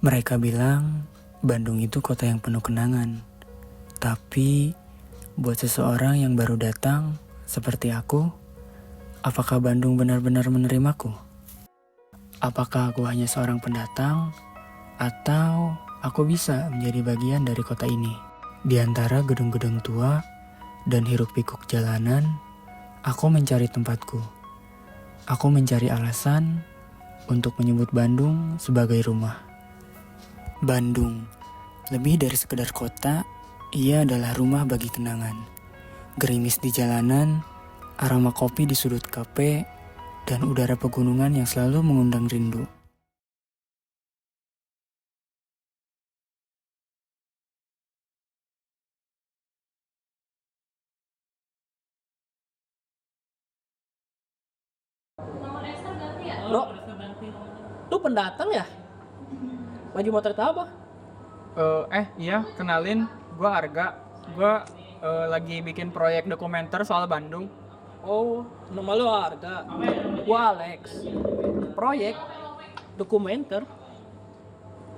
Mereka bilang Bandung itu kota yang penuh kenangan. Tapi buat seseorang yang baru datang seperti aku, apakah Bandung benar-benar menerimaku? Apakah aku hanya seorang pendatang atau aku bisa menjadi bagian dari kota ini? Di antara gedung-gedung tua dan hiruk-pikuk jalanan, aku mencari tempatku. Aku mencari alasan untuk menyebut Bandung sebagai rumah. Bandung, lebih dari sekedar kota, ia adalah rumah bagi kenangan. Gerimis di jalanan, aroma kopi di sudut kafe, dan udara pegunungan yang selalu mengundang rindu. Bro, lu pendatang ya? Baju motor itu apa? Iya, kenalin, gue Arga. Gue lagi bikin proyek dokumenter soal Bandung. Oh, nama lu Arga. Gua Alex. Proyek dokumenter.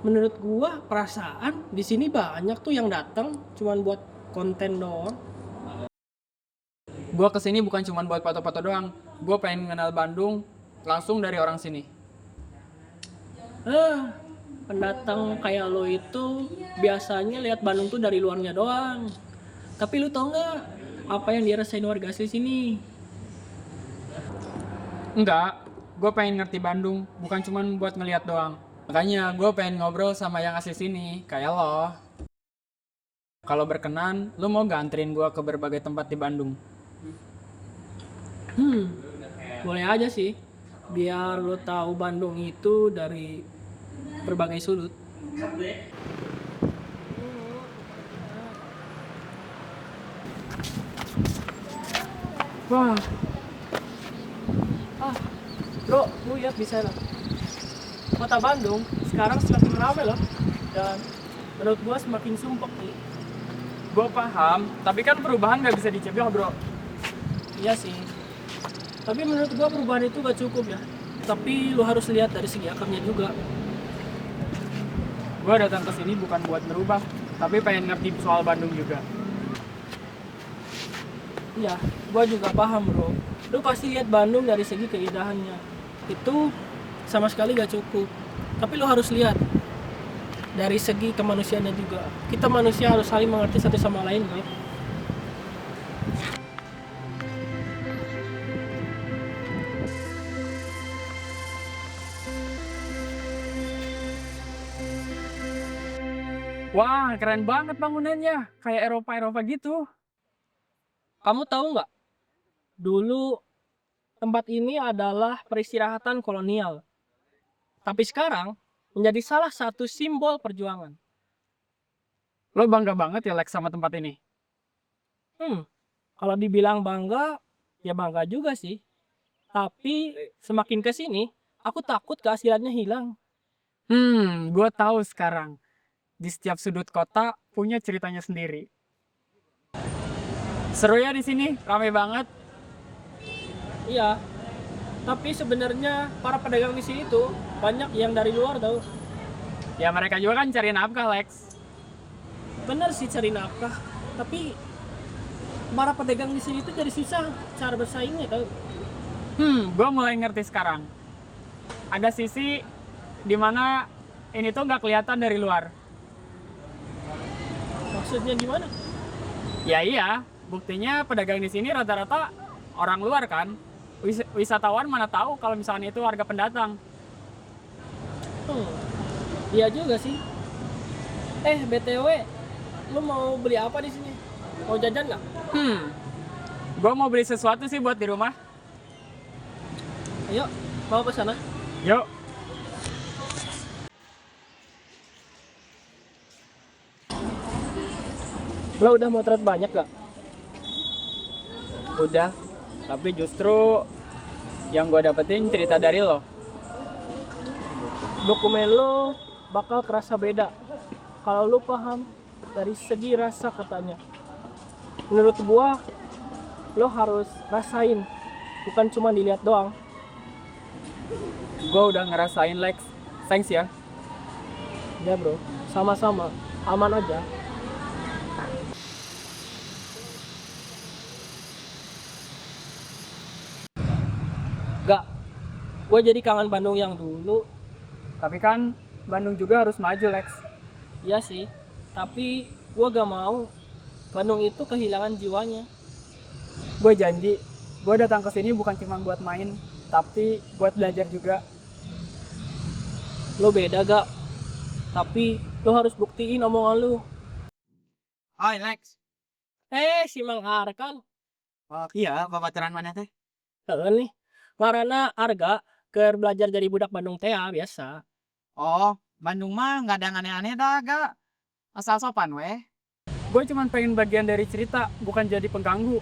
Menurut gua perasaan di sini banyak tuh yang datang cuman buat konten doang. Gue kesini bukan cuma buat foto-foto doang. Gue pengen kenal Bandung langsung dari orang sini. Pendatang kayak lo itu biasanya lihat Bandung tuh dari luarnya doang. Tapi lu tau nggak apa yang dirasain warga asli sini? Enggak, gue pengen ngerti Bandung, bukan cuma buat ngeliat doang. Makanya gue pengen ngobrol sama yang asli sini, kayak lo. Kalau berkenan, lo mau gak anterin gue ke berbagai tempat di Bandung? Boleh aja sih. Biar lo tahu Bandung itu dari berbagai sudut. Wah. Bro, lu lihat di sana. Kota Bandung sekarang semakin ramai loh. Dan menurut gua semakin sumpek nih. Gue paham, tapi kan perubahan gak bisa dicegah, bro. Iya sih. Tapi menurut gua perubahan itu gak cukup ya. Tapi lu harus lihat dari segi akarnya juga. Gue datang ke sini bukan buat merubah, tapi pengen ngerti soal Bandung juga. Iya, gua juga paham bro. Lu pasti lihat Bandung dari segi keindahannya. Itu sama sekali gak cukup. Tapi lu harus lihat dari segi kemanusiaannya juga. Kita manusia harus saling mengerti satu sama lain bro. Wah, keren banget bangunannya. Kayak Eropa-Eropa gitu. Kamu tahu nggak? Dulu tempat ini adalah peristirahatan kolonial. Tapi sekarang menjadi salah satu simbol perjuangan. Lo bangga banget ya Lex sama tempat ini? Kalau dibilang bangga, ya bangga juga sih. Tapi semakin ke sini, aku takut keasliannya hilang. Gue tahu sekarang. Di setiap sudut kota punya ceritanya sendiri. Seru ya di sini, ramai banget. Iya. Tapi sebenarnya para pedagang di sini tuh banyak yang dari luar tau. Ya mereka juga kan cari nafkah, Lex. Bener sih cari nafkah, tapi para pedagang di sini tuh jadi susah cara bersaingnya tau. Gue mulai ngerti sekarang. Ada sisi dimana ini tuh nggak kelihatan dari luar. Maksudnya gimana? Ya iya, buktinya pedagang di sini rata-rata orang luar kan. Wisatawan mana tahu kalau misalnya itu warga pendatang. Iya juga sih. BTW, lu mau beli apa di sini? Mau jajan nggak? Gue mau beli sesuatu sih buat di rumah. Ayo, mau ke sana. Yuk. Lo udah motret banyak gak? Udah, tapi justru yang gue dapetin cerita dari lo. Dokumen lo bakal kerasa beda kalau lo paham dari segi rasa katanya. Menurut gua, lo harus rasain, bukan cuma dilihat doang. Gue udah ngerasain Lex. Thanks ya. Ya bro, sama-sama, aman aja. Gak, gue jadi kangen Bandung yang dulu. Tapi kan Bandung juga harus maju, Lex. Iya sih, tapi gue gak mau Bandung itu kehilangan jiwanya. Gue janji, gue datang ke sini bukan cuma buat main, tapi buat belajar juga. Lo beda gak? Tapi lo harus buktiin omongan lo. Oi Lex. Si Mang Arkan. Oh iya, babaturan mana teh? Heeh nih, karena Arga ke belajar dari budak Bandung teh biasa. Oh, Bandung mah nggak ada yang aneh-aneh dah, gak. Asal sopan weh. Gue cuma pengen bagian dari cerita, bukan jadi pengganggu.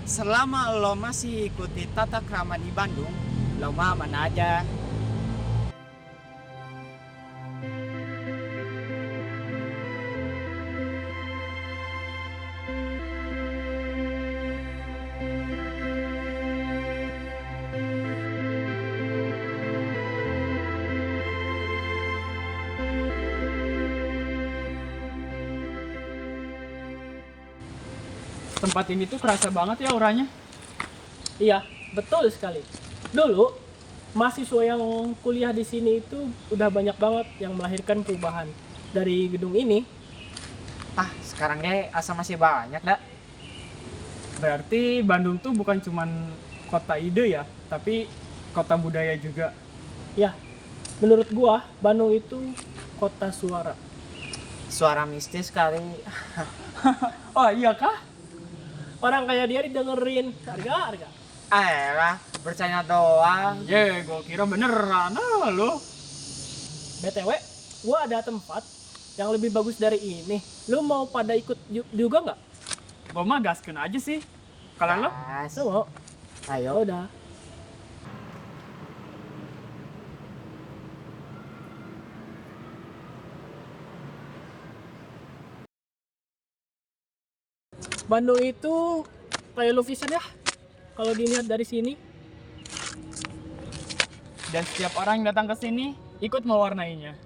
Selama lo masih ikuti tata krama di Bandung, lo mah mana aja. Tempat ini tuh kerasa banget ya auranya. Iya, betul sekali. Dulu mahasiswa yang kuliah di sini itu udah banyak banget yang melahirkan perubahan. Dari gedung ini, Ah, sekarang deh asa masih banyak dah. Berarti Bandung tuh bukan cuman kota ide ya, tapi kota budaya juga. ya, menurut gua Bandung itu kota suara. Suara mistis kali. Oh iya kah? Orang kayak dia didengerin, harga. Lah, percaya doang. Gue kira beneran lo. BTW, gua ada tempat yang lebih bagus dari ini. Lu mau pada ikut juga nggak? Gue mah gaskeun aja sih. Kalau lo? Gas. Lu mau? Ayo. Udah. Bandung itu kayak lukisan ya, kalau dilihat dari sini. Dan setiap orang yang datang ke sini ikut mewarnainya.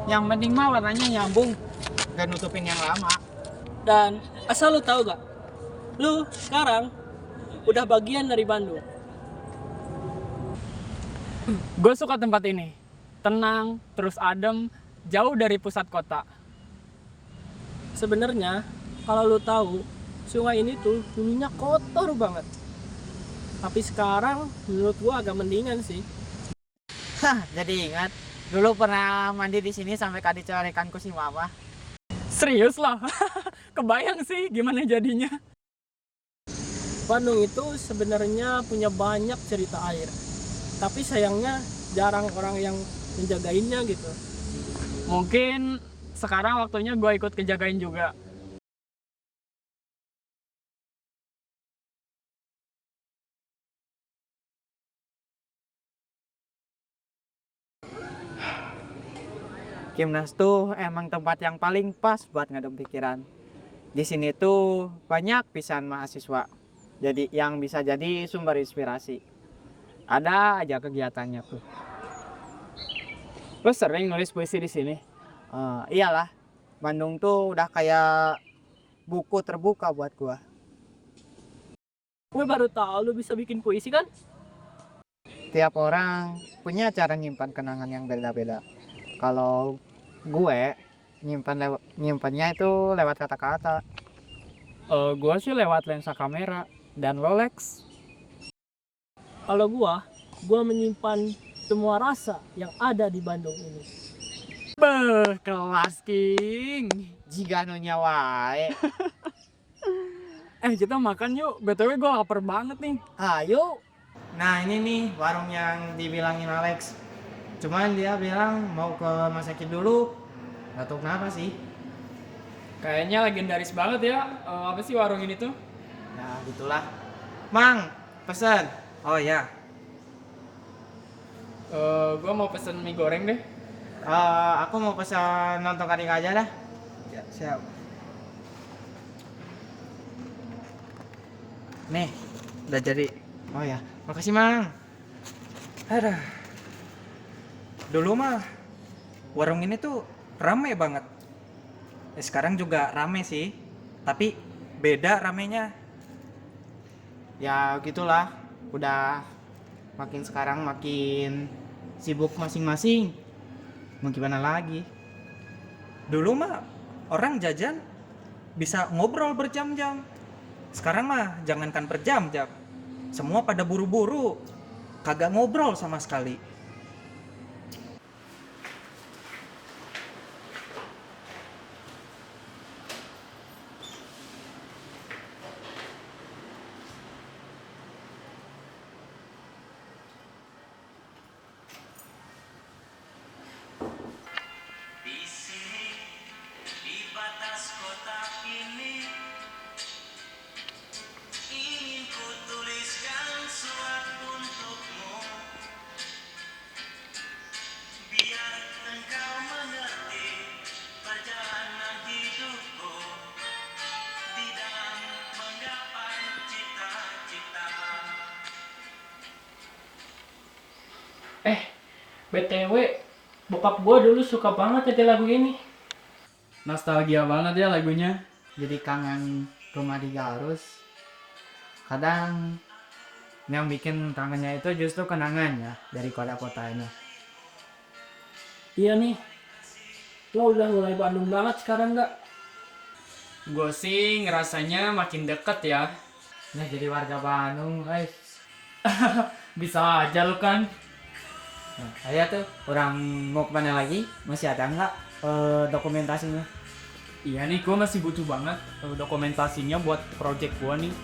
Yang penting mah warnanya nyambung, gak nutupin yang lama. Dan asal lu tahu gak, lu sekarang udah bagian dari Bandung. Gue suka tempat ini. Tenang, terus adem, jauh dari pusat kota. Sebenarnya kalau lu tahu, sungai ini tuh dulunya kotor banget. Tapi sekarang menurut gua agak mendingan sih. Hah, jadi ingat. Dulu pernah mandi di sini sampai dicorekanku si mama. Serius lah. Kebayang sih gimana jadinya. Bandung itu sebenarnya punya banyak cerita air. Tapi sayangnya jarang orang yang menjagainnya gitu. Mungkin sekarang waktunya gue ikut kejagain juga. Kimnas tuh emang tempat yang paling pas buat ngadem pikiran. Di sini tuh banyak pisan mahasiswa. Jadi yang bisa jadi sumber inspirasi. Ada aja kegiatannya tuh. Lo sering nulis puisi di sini? Iyalah, Bandung tuh udah kayak buku terbuka buat gua. Gue baru tahu lu bisa bikin puisi kan? Tiap orang punya cara nyimpan kenangan yang beda-beda. Kalau gue nyimpannya itu lewat kata-kata. Gue sih lewat lensa kamera. Dan lo Lex? Kalau gua menyimpan semua rasa yang ada di Bandung ini. Beuh, kelas king. Jika nunya wae. Kita makan yuk. BTW gue lapar banget nih. Ayo. Nah ini nih warung yang dibilangin Alex. Cuman dia bilang mau ke rumah sakit dulu. Gak tau kenapa sih. Kayaknya legendaris banget ya. Apa sih warung ini tuh? Ya gitulah. Mang, pesen. Oh ya. Gue mau pesen mie goreng deh. Aku mau pesan nonton Karing aja dah. Ya, siap. Nih, udah jadi. Oh ya, makasih Mang. Aduh. Dulu mah warung ini tuh rame banget. Sekarang juga rame sih, tapi beda ramenya. Ya gitulah, udah makin sekarang makin sibuk masing-masing. Mau gimana lagi? Dulu mah orang jajan bisa ngobrol berjam-jam. Sekarang mah jangankan berjam-jam. Semua pada buru-buru. Kagak ngobrol sama sekali. Di sini, di batas kota ini, ingin ku tuliskan surat untukmu, biar engkau mengerti perjalanan hidupku di dalam menggapai cita-cita. BTW, bokap gua dulu suka banget nyetel lagu ini. Nostalgia banget ya lagunya. Jadi kangen rumah di Garus. Kadang yang bikin kangennya itu justru kenangannya dari kota-kotanya. Iya nih, lo udah mulai Bandung banget sekarang nggak? Gue sih ngerasanya makin deket ya. Nah jadi warga Bandung guys. Bisa aja lu kan. Nah, saya tuh orang mau kemana lagi? Masih ada nggak dokumentasinya? Iya nih, gue masih butuh banget dokumentasinya buat project gue nih.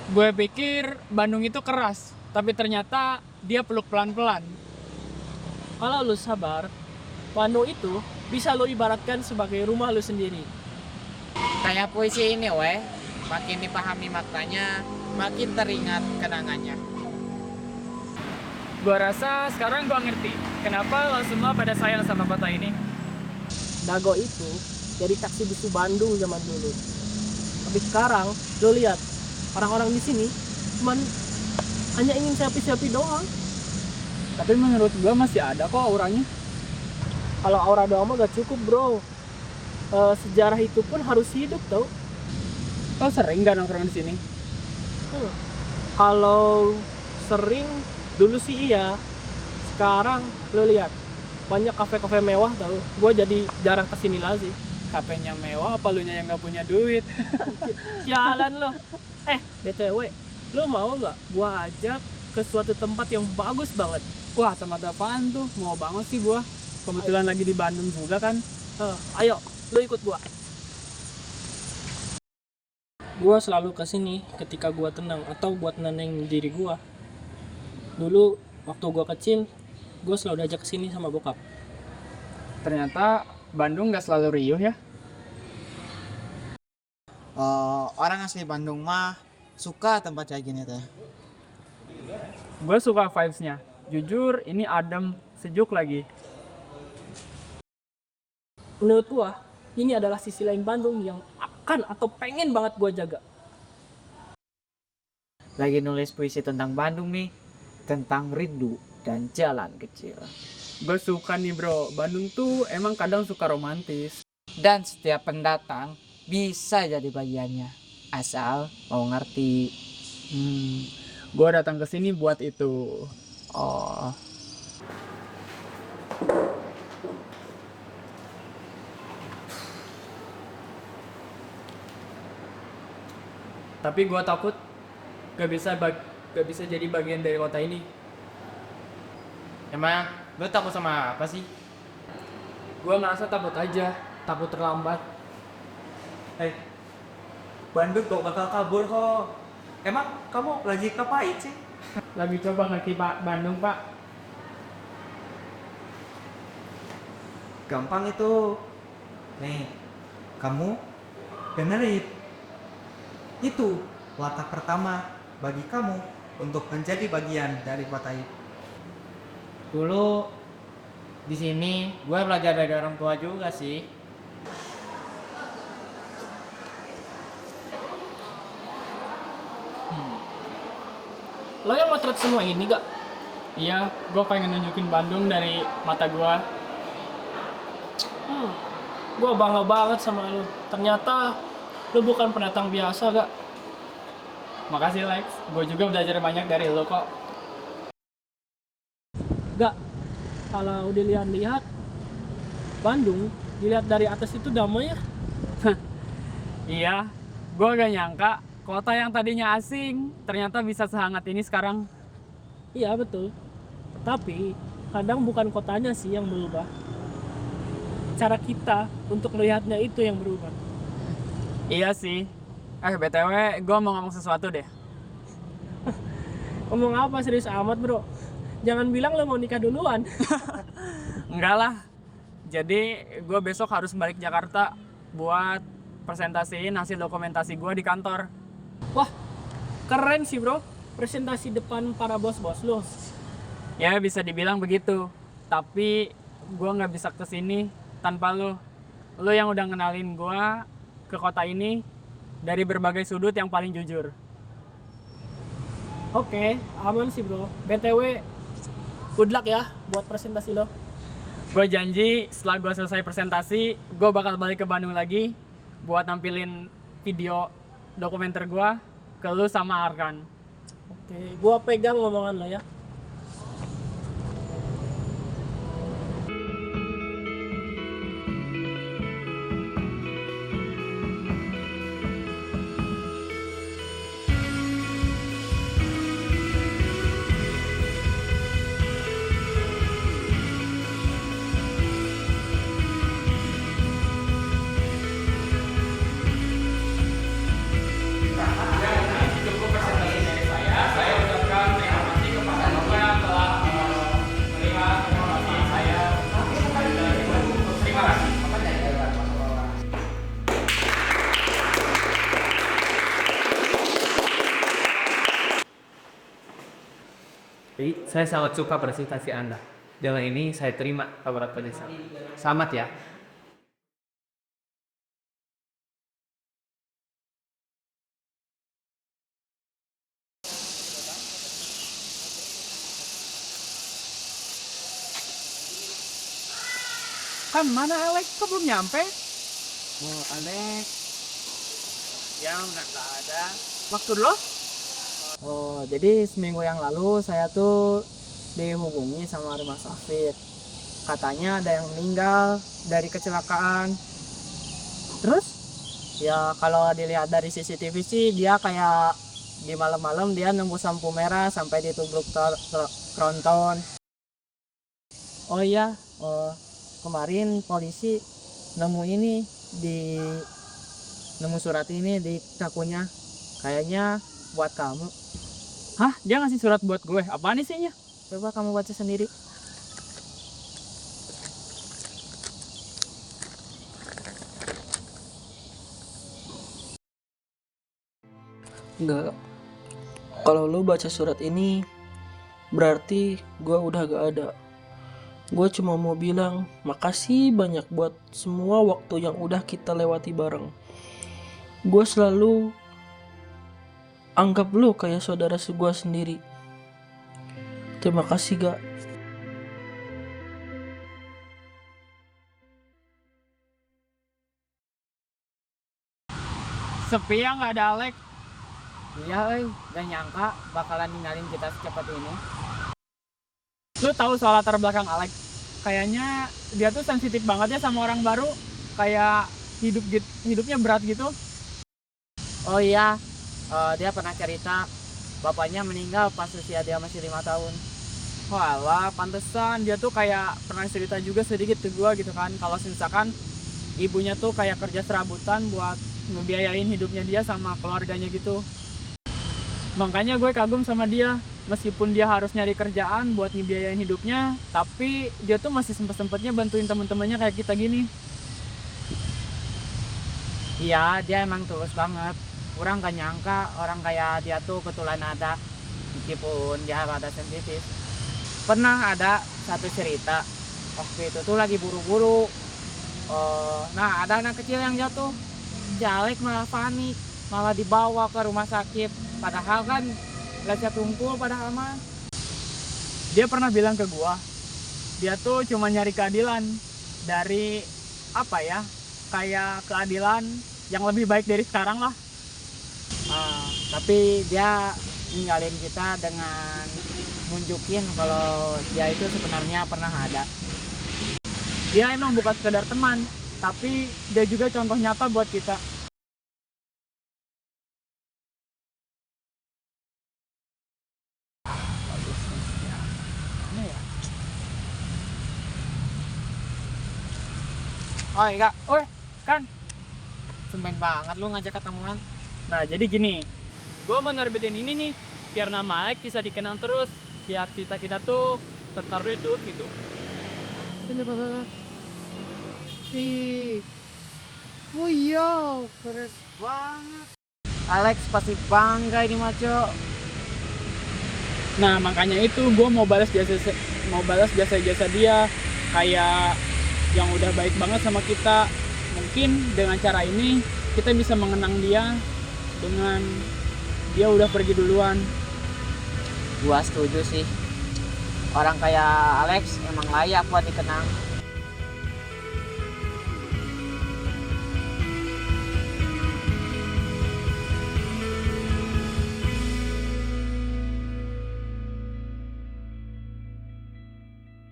Gue pikir Bandung itu keras, tapi ternyata dia peluk pelan-pelan. Kalau lo sabar, Bandung itu bisa lo ibaratkan sebagai rumah lo sendiri. Kayak puisi ini weh, makin dipahami maknanya, makin teringat kenangannya. Gue rasa sekarang gue ngerti kenapa lo semua pada sayang sama kota ini. Dago itu jadi taksi bisu Bandung zaman dulu. Tapi sekarang lo lihat, orang-orang di sini cuman hanya ingin selfie-selfie doang. Tapi menurut gue masih ada kok auranya. Kalau aura doang mah gak cukup bro. Sejarah itu pun harus hidup tau. Lo sering gak nongkrong di sini? Kalau sering dulu sih iya. Sekarang lo lihat banyak kafe-kafe mewah tau. Gue jadi jarang kesini lagi. Kafenya mewah apa lu yang gak punya duit? Jalan lo. BTW, lo mau gak gua ajak ke suatu tempat yang bagus banget? Wah, tempat apaan tuh? Mau banget sih gua. Kebetulan lagi di Bandung juga kan. Ayo, lo ikut gua. Gua selalu kesini ketika gua tenang atau buat nenangin diri gua. Dulu waktu gua kecil, gua selalu diajak kesini sama bokap. Ternyata Bandung gak selalu riuh ya. Orang asli Bandung mah suka tempat kayak gini teh. Gue suka vibes-nya. Jujur, ini adem, sejuk lagi. Menurut gua, ini adalah sisi lain Bandung yang akan atau pengen banget gua jaga. Lagi nulis puisi tentang Bandung nih, tentang rindu dan jalan kecil. Gue suka nih bro, Bandung tuh emang kadang suka romantis. Dan setiap pendatang bisa jadi bagiannya, asal mau ngerti. Gue datang ke sini buat itu. Oh, Tapi gue takut gak bisa jadi bagian dari kota ini. emang lu takut sama apa sih? Gue merasa takut aja, takut terlambat. Bandung kok bakal kabur kok. Emang kamu lagi ngapain sih? Lagi coba ngerti Pak Bandung Pak. gampang itu. Nih, kamu dengerin. Itu langkah pertama bagi kamu untuk menjadi bagian dari kota itu. Dulu di sini gue belajar dari orang tua juga sih. Lo yang motret semua ini gak? Iya, gue pengen nunjukin Bandung dari mata gue. Gue bangga banget sama lo. Ternyata lo bukan pendatang biasa gak? Makasih Lex, gue juga belajar banyak dari lo kok. Gak, kalau dilihat-lihat Bandung dilihat dari atas itu damai ya. Iya, gue gak nyangka kota yang tadinya asing ternyata bisa sehangat ini sekarang. Iya betul. Tapi kadang bukan kotanya sih yang berubah. Cara kita untuk melihatnya itu yang berubah. Iya sih. BTW, gue mau ngomong sesuatu deh. Ngomong apa serius amat bro? Jangan bilang lo mau nikah duluan. Enggak lah. Jadi gue besok harus balik Jakarta buat presentasiin hasil dokumentasi gue di kantor. Wah, keren sih bro. Presentasi depan para bos-bos lo. Ya bisa dibilang begitu. Tapi gue nggak bisa kesini tanpa lo. Lo yang udah ngenalin gue ke kota ini dari berbagai sudut yang paling jujur. Oke, aman sih bro. BTW, good luck ya buat presentasi lo. Gue janji setelah gue selesai presentasi, gue bakal balik ke Bandung lagi buat nampilin video dokumenter gue ke lu sama Arkan. Oke, gua pegang ngomongan lo ya. Jadi saya sangat suka presentasi Anda. Dengan ini saya terima kabar penyesalan. Selamat ya. Kan mana Alex? Kok belum nyampe? Oh, Alex. Yang nggak ada. Maksud lo? Oh, jadi seminggu yang lalu saya tuh dihubungi sama rumah sakit. Katanya ada yang meninggal dari kecelakaan. Terus? Ya kalau dilihat dari CCTV sih dia kayak di malam-malam dia nembus lampu merah sampai ditubruk tronton. Oh iya, kemarin polisi nemu ini nemu surat ini di kakunya. Kayaknya buat kamu. Hah? Dia ngasih surat buat gue? Apaan isinya? Coba kamu baca sendiri. Enggak. Kalau lo baca surat ini, berarti gue udah gak ada. Gue cuma mau bilang makasih banyak buat semua waktu yang udah kita lewati bareng. Gue selalu anggap lo kayak saudara gue sendiri. Terima kasih gak. Sepi ya nggak ada Alex. Iya, gak nyangka bakalan ninggalin kita secepat ini. Lu tahu soal latar belakang Alex? Kayaknya dia tuh sensitif banget ya sama orang baru. Kayak hidupnya berat gitu. Oh iya, dia pernah cerita bapaknya meninggal pas usia dia masih 5 tahun. Walah, pantesan dia tuh kayak pernah cerita juga sedikit ke gua gitu kan. Kalau misalkan ibunya tuh kayak kerja serabutan buat ngebiayain hidupnya dia sama keluarganya gitu. Makanya gue kagum sama dia. meskipun dia harus nyari kerjaan buat ngebiayain hidupnya, tapi dia tuh masih sempet-sempetnya bantuin temen-temennya kayak kita gini. Iya, dia emang tulus banget. Orang gak nyangka orang kayak dia tuh kebetulan ada, meskipun dia rada sensitif. Pernah ada satu cerita, waktu itu tuh lagi buru-buru. Nah, ada anak kecil yang jatuh. Si Alex malah panik, malah dibawa ke rumah sakit. Padahal kan gak tumpul, padahal mah. Dia pernah bilang ke gua, dia tuh cuma nyari keadilan dari apa ya, kayak keadilan yang lebih baik dari sekarang lah. Tapi dia ninggalin kita dengan nunjukin kalau dia itu sebenarnya pernah ada. Dia emang bukan sekedar teman, tapi dia juga contoh nyata buat kita. Oh iya, kan sumben banget lu ngajak ketemuan. Nah jadi gini, gue mau nerbitin ini nih, biar nama Alex bisa dikenang terus, biar kita tuh tertaruh itu gitu. Oh iya, keren banget. Alex pasti bangga ini maco. Nah makanya itu gue mau balas jasa dia, kayak yang udah baik banget sama kita. Mungkin dengan cara ini kita bisa mengenang dia dengan dia udah pergi duluan. Gua setuju sih. Orang kayak Alex emang layak buat dikenang.